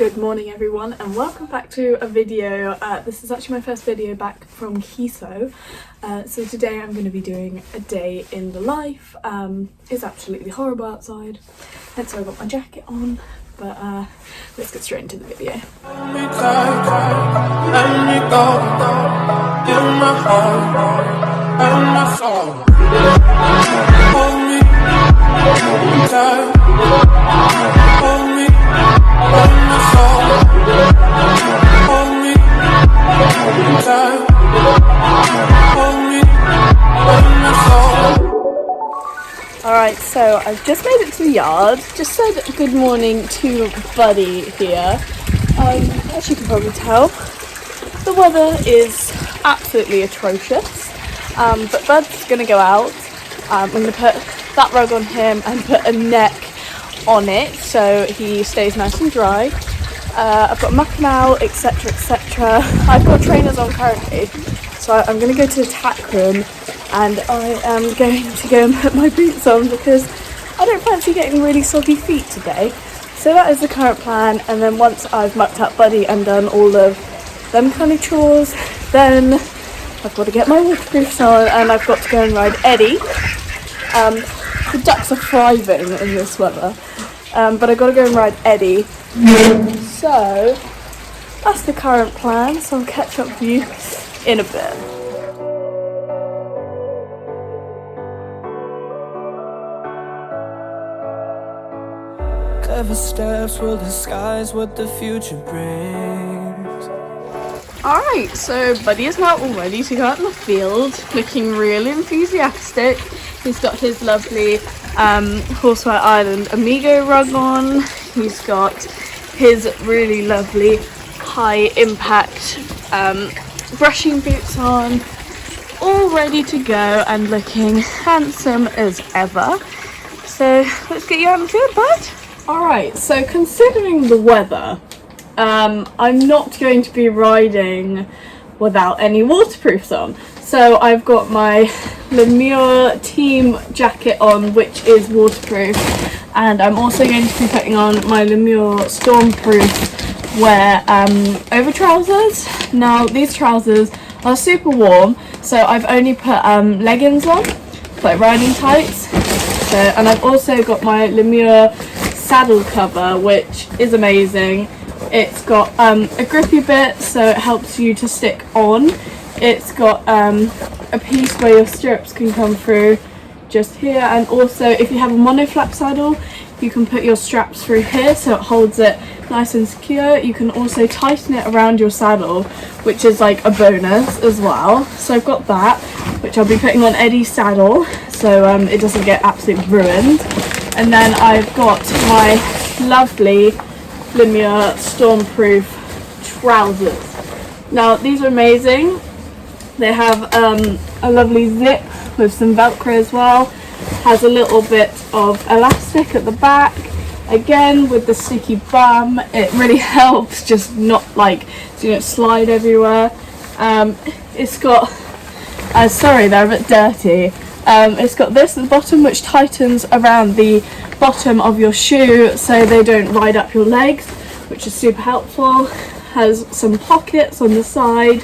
Good morning everyone and welcome back to a video. This is actually my first video back from Kiso. So today I'm going to be doing a day in the life. It's absolutely horrible outside, hence why I got my jacket on, but let's get straight into the video. Alright, so I've just made it to the yard, just said good morning to Buddy here. As you can probably tell, the weather is absolutely atrocious, but Bud's going to go out. I'm going to put that rug on him and put a neck on it so he stays nice and dry. I've got muck now, etc, etc. I've got trainers on currently, so I'm going to go to the tack room and I am going to go and put my boots on because I don't fancy getting really soggy feet today. So that is the current plan, and then once I've mucked up Buddy and done all of them kind of chores, then I've got to get my waterproofs on and I've got to go and ride Eddie. The ducks are thriving in this weather, but I've got to go and ride Eddie. So that's the current plan, so I'll catch up with you in a bit. Clever steps will disguise what the future brings. Alright, so Buddy is now all ready to go out in the field, looking really enthusiastic. He's got his lovely Horsewhite Island Amigo rug on. He's got his really lovely high impact brushing boots on, all ready to go and looking handsome as ever. So let's get you out in the field, Bud. Alright, so considering the weather, I'm not going to be riding without any waterproofs on. So I've got my Lemure team jacket on, which is waterproof, and I'm also going to be putting on my Lemure Stormproof wear over trousers. Now these trousers are super warm, so I've only put leggings on, like riding tights. So, and I've also got my Lemure saddle cover, which is amazing. It's got a grippy bit, so it helps you to stick on. It's got a piece where your stirrups can come through just here, and also if you have a monoflap saddle, you can put your straps through here so it holds it nice and secure. You can also tighten it around your saddle, which is like a bonus as well. So I've got that, which I'll be putting on Eddie's saddle so it doesn't get absolutely ruined. And then I've got my lovely Lemure Stormproof trousers. Now these are amazing. They have a lovely zip with some velcro as well. Has a little bit of elastic at the back. Again, with the sticky bum, it really helps just not like, so you don't slide everywhere. It's got, sorry, they're a bit dirty. It's got this at the bottom which tightens around the bottom of your shoe so they don't ride up your legs, which is super helpful. Has some pockets on the side,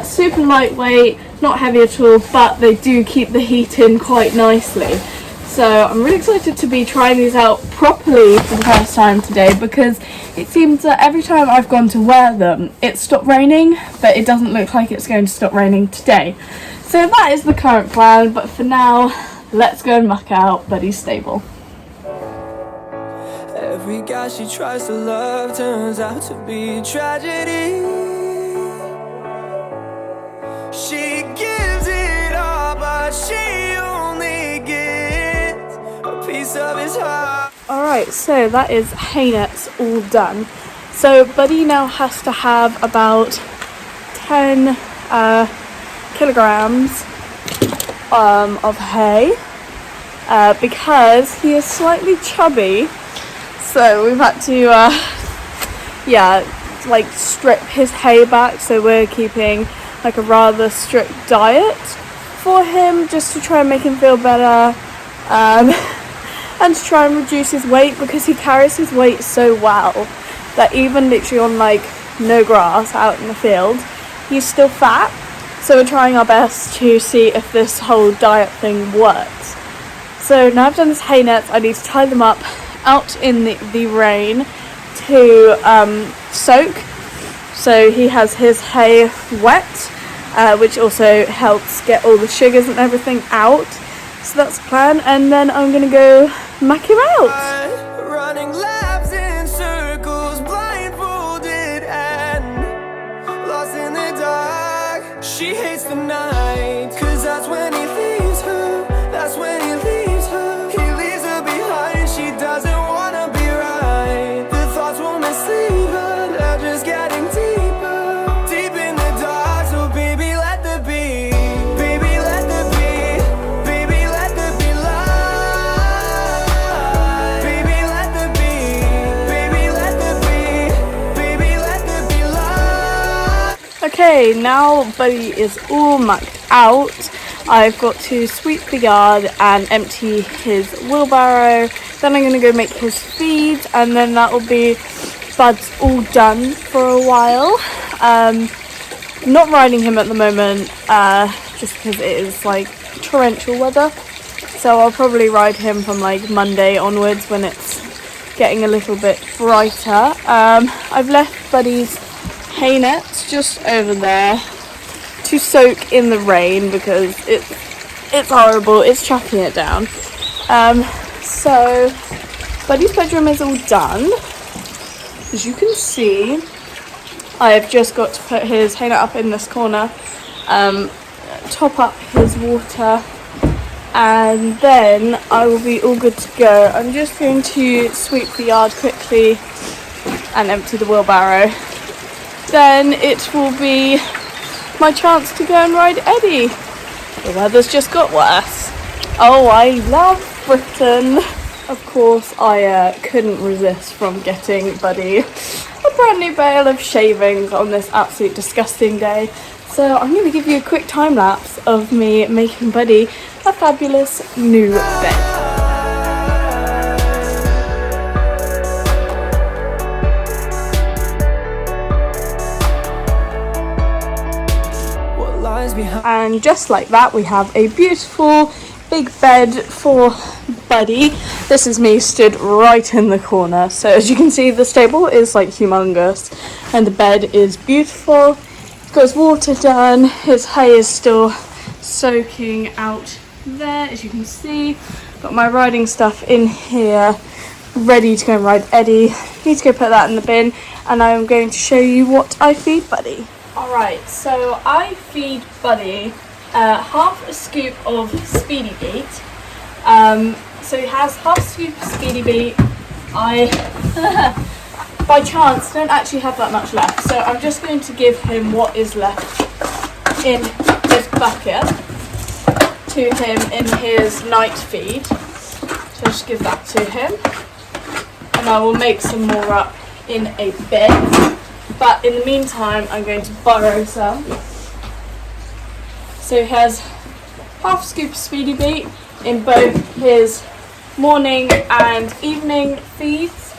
super lightweight, not heavy at all, but they do keep the heat in quite nicely. So I'm really excited to be trying these out properly for the first time today, because it seems that every time I've gone to wear them it's stopped raining, but it doesn't look like it's going to stop raining today. So that is the current plan, but for now let's go and muck out Buddy's stable. Every guy she tries to love turns out to be tragedy. She gives it all, but she only gets a piece of his heart. Alright, so that is hay nets all done. So Buddy now has to have about 10 kilograms of hay because he is slightly chubby. So we've had to, like strip his hay back. So we're keeping like a rather strict diet for him, just to try and make him feel better, and to try and reduce his weight, because he carries his weight so well. that even literally on like no grass out in the field, he's still fat. So we're trying our best to see if this whole diet thing works. So now I've done this hay nets, I need to tie them up out in the rain to soak. So he has his hay wet, which also helps get all the sugars and everything out. So that's the plan, and then I'm gonna go muck him out. Running laps in circles, blindfolded and lost in the dark. She hates the night, 'cause that's when he leaves her. That's when he leaves her. He leaves her behind, she doesn't wanna be right. The thoughts won't mislead her, they're just getting deeper, deep in the dark. So baby, let the be. Baby, let the be. Baby, let the be light. Baby, let the be. Baby, let the be. Baby, let the be light. Okay, now Buddy is all mucked out. I've got to sweep the yard and empty his wheelbarrow. Then I'm going to go make his feed, and then that will be Bud's all done for a while. Not riding him at the moment, just because it is like torrential weather. So I'll probably ride him from like Monday onwards when it's getting a little bit brighter. I've left Buddy's hay nets just over there to soak in the rain because it's horrible, it's chucking it down. So Buddy's bedroom is all done. As you can see, I've just got to put his hay net up in this corner, top up his water, and then I will be all good to go. I'm just going to sweep the yard quickly and empty the wheelbarrow. Then it will be my chance to go and ride Eddie. The weather's just got worse. Oh, I love Britain. Of course, I couldn't resist from getting Buddy a brand new bale of shavings on this absolute disgusting day. So I'm going to give you a quick time lapse of me making Buddy a fabulous new bed. And just like that, we have a beautiful big bed for Buddy. This is me stood right in the corner, so as you can see, the stable is like humongous and the bed is beautiful. He's got his water done, his hay is still soaking out there, as you can see. Got my riding stuff in here ready to go and ride Eddie. Need to go put that in the bin, and I'm going to show you what I feed Buddy. Alright, so I feed Buddy half a scoop of Speedy Beet. So he has half a scoop of Speedy Beet. I, by chance, don't actually have that much left. So I'm just going to give him what is left in this bucket to him in his night feed. So just give that to him. And I will make some more up in a bit. But in the meantime, I'm going to borrow some. So he has half a scoop of Speedy Beet in both his morning and evening feeds.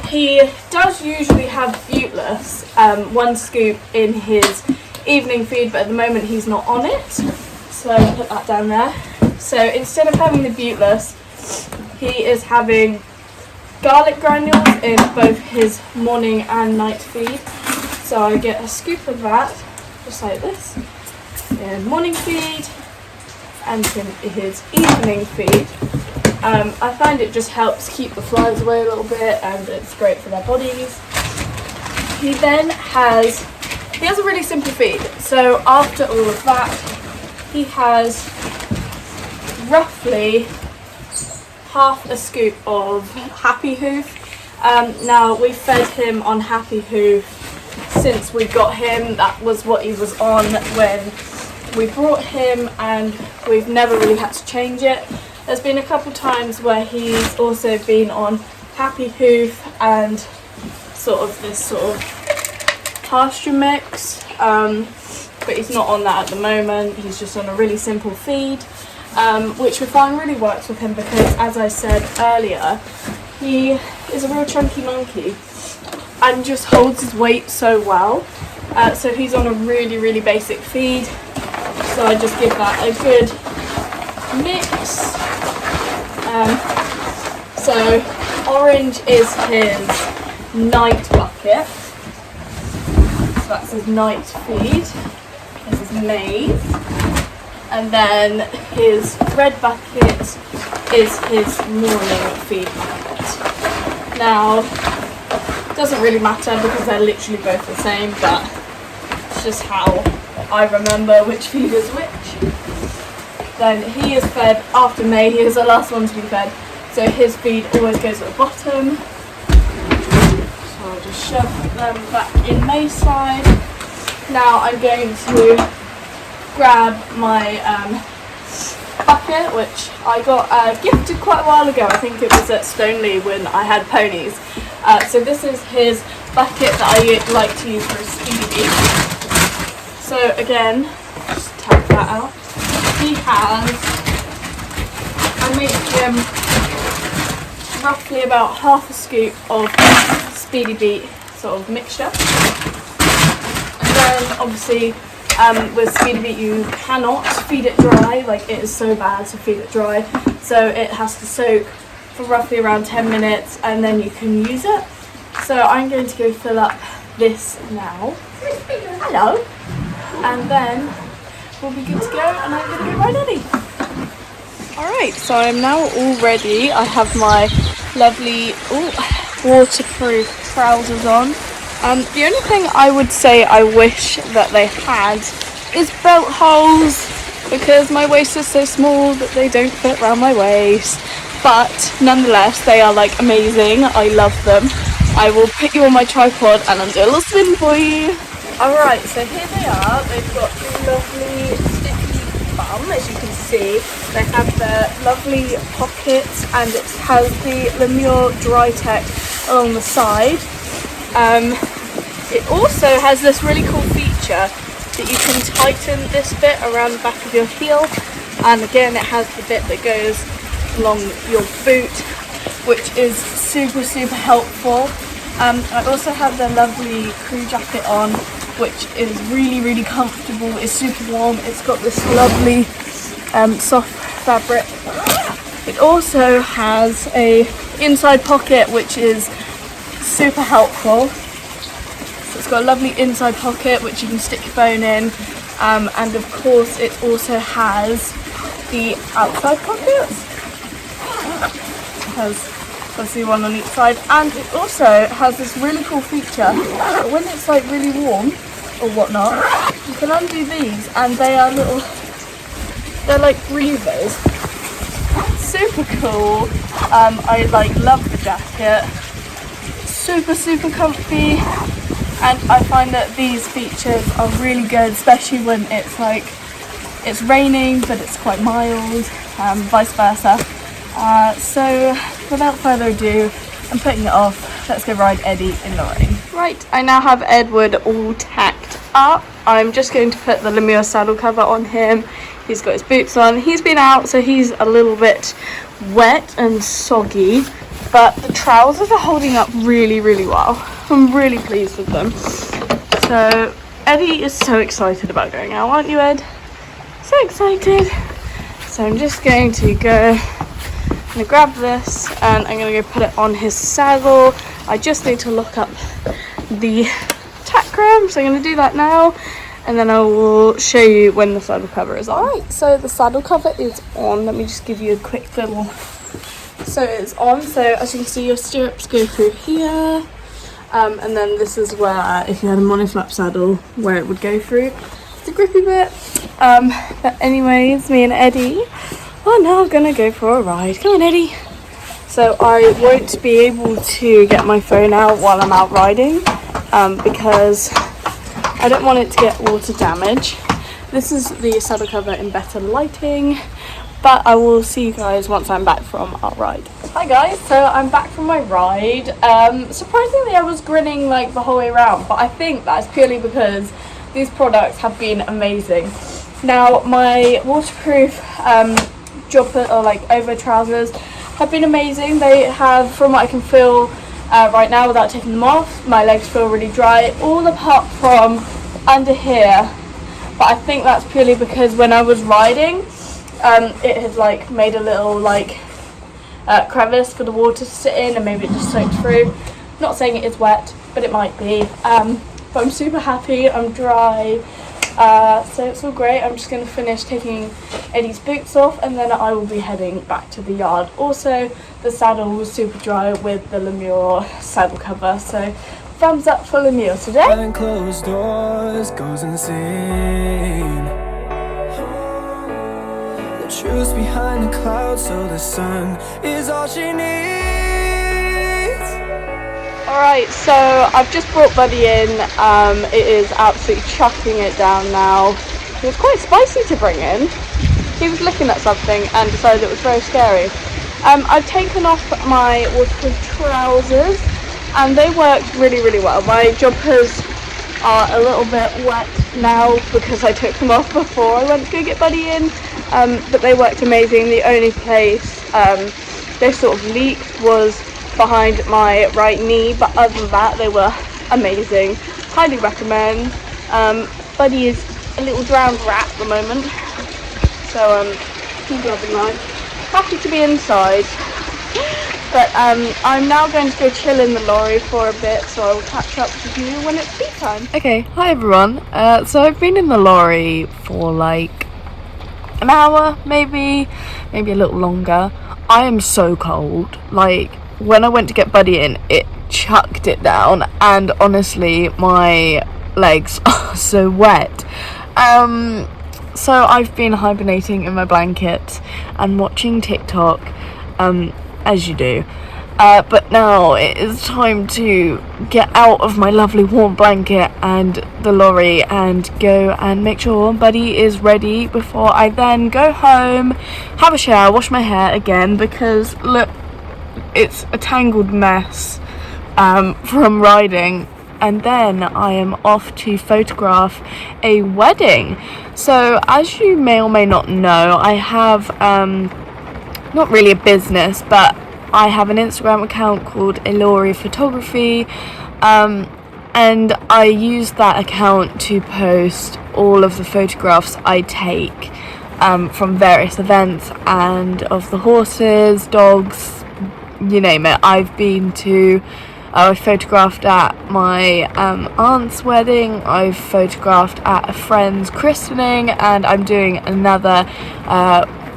He does usually have Buteless, 1 scoop in his evening feed, but at the moment he's not on it. So I'll put that down there. So instead of having the Buteless, he is having garlic granules in both his morning and night feed. So I get a scoop of that, just like this, in morning feed and in his evening feed. I find it just helps keep the flies away a little bit, and it's great for their bodies. He then has a really simple feed. So after all of that, he has roughly half a scoop of Happy Hoof. Now we fed him on Happy Hoof since we got him. That was what he was on when we brought him, and we've never really had to change it. There's been a couple times where he's also been on Happy Hoof and sort of this sort of pasture mix, but he's not on that at the moment. He's just on a really simple feed, which we find really works with him because, as I said earlier, he is a real chunky monkey. and just holds his weight so well. So he's on a really basic feed, so I just give that a good mix. So orange is his night bucket, so that's his night feed. This is maize, and then his red bucket is his morning feed bucket. Now, it doesn't really matter because they're literally both the same, but it's just how I remember which feed is which. Then he is fed after May. He is the last one to be fed, so his feed always goes at the bottom. So I'll just shove them back in May's side. Now I'm going to grab my bucket, which I got gifted quite a while ago. I think it was at Stoneleigh when I had ponies. So this is his bucket that I like to use for a speedy beat. So again, just tap that out. He has, I make him roughly about half a scoop of speedy beat sort of mixture. And then obviously with speedy beat you cannot feed it dry, like it is so bad to feed it dry, so it has to soak for roughly around 10 minutes and then you can use it. So I'm going to go fill up this now. Hello. And then we'll be good to go, and I'm going to go ride Eddie. Alright, so I'm now all ready. I have my lovely waterproof trousers on. The only thing I would say I wish that they had is belt holes, because my waist is so small that they don't fit around my waist. But nonetheless, they are like amazing. I love them. I will put you on my tripod and I'll do a little spin for you. Alright, so here they are. They've got a lovely sticky bum, as you can see. They have their lovely pockets and it has the Lemure dry tech along the side. It also has this really cool feature that you can tighten this bit around the back of your heel, and again it has the bit that goes along your boot, which is super helpful. I also have the lovely crew jacket on, which is really comfortable. It's super warm. It's got this lovely soft fabric. It also has a inside pocket, which is super helpful. So it's got a lovely inside pocket which you can stick your phone in, and of course it also has the outside pockets. It has obviously one on each side, and it also has this really cool feature that when it's like really warm or whatnot, you can undo these and they are little, they're like breathers. Super cool. I like love the jacket. Super comfy, and I find that these features are really good, especially when it's like it's raining but it's quite mild, vice versa. So without further ado, I'm putting it off. Let's go ride Eddie in the rain. Right, I now have Edward all tacked up. I'm just going to put the Lemure saddle cover on him. He's got his boots on. He's been out, so he's a little bit wet and soggy, but the trousers are holding up really well. I'm really pleased with them. So Eddie is so excited about going out, aren't you, Ed? So excited. So I'm just going to go, I'm going to grab this and I'm going to go put it on his saddle. I just need to lock up the tack ram, so I'm going to do that now, and then I will show you when the saddle cover is on. Alright, so the saddle cover is on. Let me just give you a quick little... So it's on, so as you can see your stirrups go through here, and then this is where, if you had a monoflap saddle, where it would go through. It's a grippy bit, but anyways, me and Eddie are now gonna go for a ride. Come on, Eddie. So I won't be able to get my phone out while I'm out riding, because I don't want it to get water damage. This is the saddle cover in better lighting, but I will see you guys once I'm back from our ride. Hi guys, so I'm back from my ride. Surprisingly I was grinning like the whole way around, but I think that's purely because these products have been amazing. Now my waterproof jumper or like over trousers have been amazing. They have, from what I can feel, right now without taking them off. My legs feel really dry, all apart from under here, but I think that's purely because when I was riding, it had like made a little like crevice for the water to sit in, and maybe it just soaked through. Not saying it is wet, but it might be. But I'm super happy, I'm dry, so it's all great. I'm just going to finish taking Eddie's boots off, and then I will be heading back to the yard. Also, the saddle was super dry with the Lemure saddle cover, so thumbs up for Lemure today. Behind closed doors goes insane. The truth's behind the clouds, so the sun is all she needs. Alright, so I've just brought Buddy in. It is absolutely chucking it down now. It was quite spicy to bring in. He was looking at something and decided it was very scary. I've taken off my waterproof trousers and they worked really, really well. My jumpers are a little bit wet now because I took them off before I went to go get Buddy in, but they worked amazing. The only place they sort of leaked was behind my right knee, but other than that they were amazing. Highly recommend. Buddy is a little drowned rat at the moment, so he's loving life. Happy to be inside, but I'm now going to go chill in the lorry for a bit, so I will catch up with you when it's tea time. Okay, hi everyone. So I've been in the lorry for like an hour, maybe a little longer. I am so cold. Like, when I went to get Buddy in, it chucked it down, and honestly my legs are so wet. So I've been hibernating in my blanket and watching TikTok, as you do, but now it is time to get out of my lovely warm blanket and the lorry and go and make sure Buddy is ready before I then go home, have a shower, wash my hair again, because look, it's a tangled mess from riding, and then I am off to photograph a wedding. So as you may or may not know, I have not really a business, but I have an Instagram account called Elori Photography, and I use that account to post all of the photographs I take from various events, and of the horses, dogs, you name it. I've photographed at my aunt's wedding, I've photographed at a friend's christening, and I'm doing another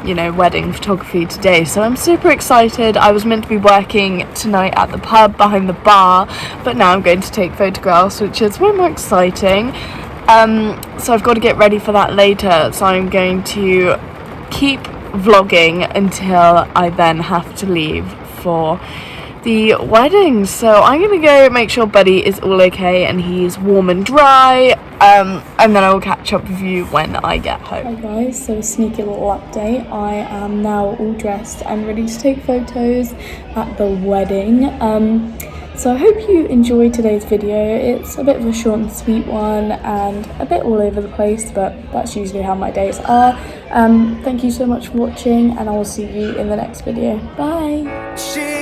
wedding photography today, so I'm super excited. I was meant to be working tonight at the pub behind the bar, but now I'm going to take photographs, which is way more exciting. So I've got to get ready for that later, so I'm going to keep vlogging until I then have to leave for the wedding. So I'm gonna go make sure Buddy is all okay and he's warm and dry, and then I will catch up with you when I get home. Hi guys, so a sneaky little update. I am now all dressed and ready to take photos at the wedding. So I hope you enjoyed today's video. It's a bit of a short and sweet one and a bit all over the place, but that's usually how my days are. Thank you so much for watching, and I will see you in the next video. Bye!